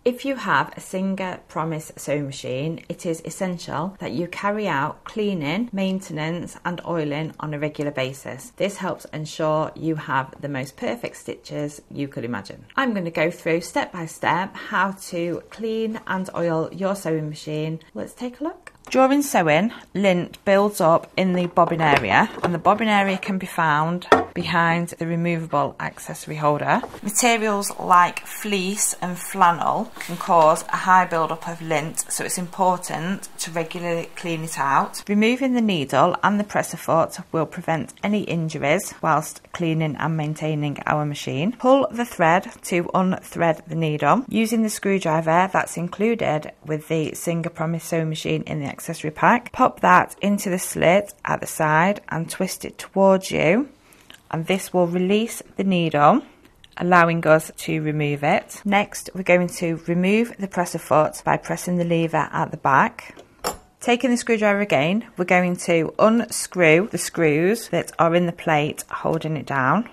If you have a Singer Promise sewing machine, it is essential that you carry out cleaning, maintenance and oiling on a regular basis. This helps ensure you have the most perfect stitches you could imagine. I'm going to go through step by step how to clean and oil your sewing machine. Let's take a look. During sewing, lint builds up in the bobbin area, and the bobbin area can be found behind the removable accessory holder. Materials like fleece and flannel can cause a high build-up of lint, so it's important to regularly clean it out. Removing the needle and the presser foot will prevent any injuries whilst cleaning and maintaining our machine. Pull the thread to unthread the needle. Using the screwdriver that's included with the Singer Promise sewing machine in the accessory pack, pop that into the slit at the side and twist it towards you, and this will release the needle, allowing us to remove it. Next, we're going to remove the presser foot by pressing the lever at the back. Taking the screwdriver again, we're going to unscrew the screws that are in the plate holding it down.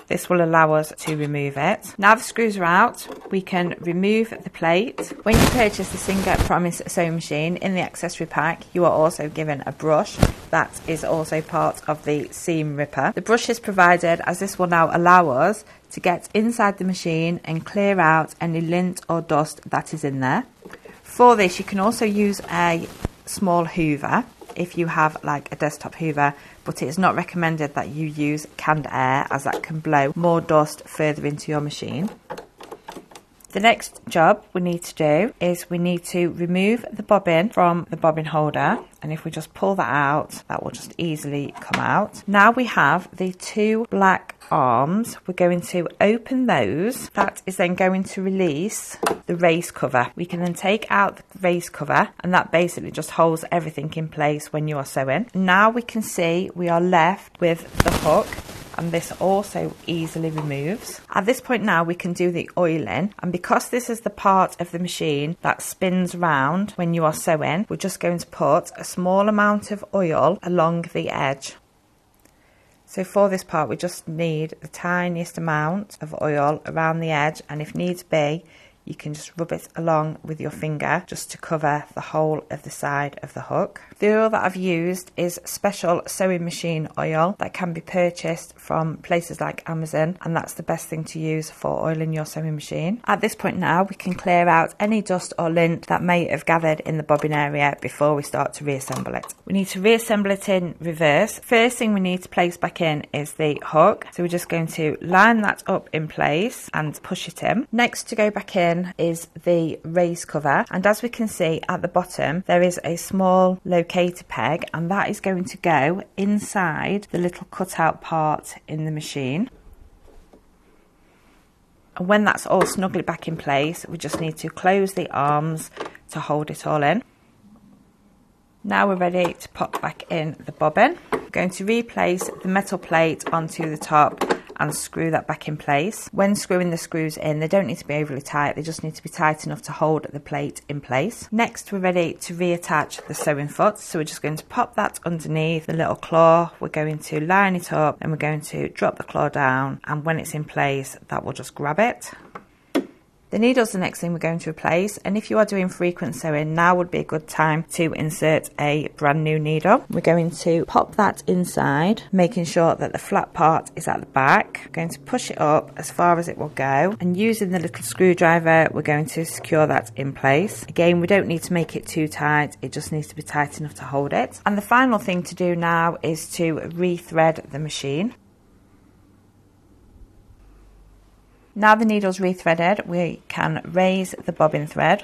This will allow us to remove it. Now the screws are out, we can remove the plate. When you purchase the Singer Promise sewing machine in the accessory pack, you are also given a brush that is also part of the seam ripper. The brush is provided as this will now allow us to get inside the machine and clear out any lint or dust that is in there. For this, you can also use a small hoover if you have like a desktop hoover, but it is not recommended that you use canned air as that can blow more dust further into your machine. The next job we need to do is we need to remove the bobbin from the bobbin holder, and if we just pull that out, that will just easily come out. Now we have the two black arms, we're going to open those. That is then going to release the race cover. We can then take out the race cover, and that basically just holds everything in place when you are sewing. Now we can see we are left with the hook, and this also easily removes. At this point now we can do the oiling, and because this is the part of the machine that spins round when you are sewing, we're just going to put a small amount of oil along the edge. So for this part we just need the tiniest amount of oil around the edge, and if needs be you can just rub it along with your finger just to cover the whole of the side of the hook. The oil that I've used is special sewing machine oil that can be purchased from places like Amazon, and that's the best thing to use for oiling your sewing machine. At this point now we can clear out any dust or lint that may have gathered in the bobbin area before we start to reassemble it. We need to reassemble it in reverse. First thing we need to place back in is the hook, so we're just going to line that up in place and push it in. Next to go back in is the race cover, and as we can see at the bottom there is a small locator peg, and that is going to go inside the little cutout part in the machine. And when that's all snugly back in place, we just need to close the arms to hold it all in. Now we're ready to pop back in the bobbin. We're going to replace the metal plate onto the top and screw that back in place. When screwing the screws in, they don't need to be overly tight, they just need to be tight enough to hold the plate in place. Next we're ready to reattach the sewing foot, so we're just going to pop that underneath the little claw. We're going to line it up and we're going to drop the claw down, and when it's in place that will just grab it. The needle's the next thing we're going to replace, and if you are doing frequent sewing, now would be a good time to insert a brand new needle. We're going to pop that inside, making sure that the flat part is at the back. We're going to push it up as far as it will go, and using the little screwdriver we're going to secure that in place. Again, we don't need to make it too tight, it just needs to be tight enough to hold it. And the final thing to do now is to rethread the machine. Now the needle's rethreaded, we can raise the bobbin thread.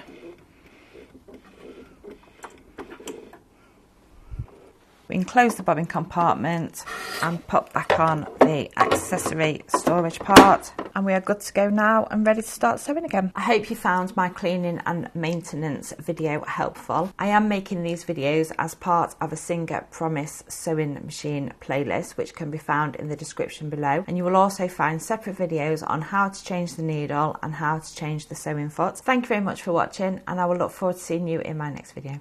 We can close the bobbin compartment and pop back on the accessory storage part, and we are good to go now and ready to start sewing again. I hope you found my cleaning and maintenance video helpful. I am making these videos as part of a Singer Promise sewing machine playlist, which can be found in the description below, and you will also find separate videos on how to change the needle and how to change the sewing foot. Thank you very much for watching, and I will look forward to seeing you in my next video.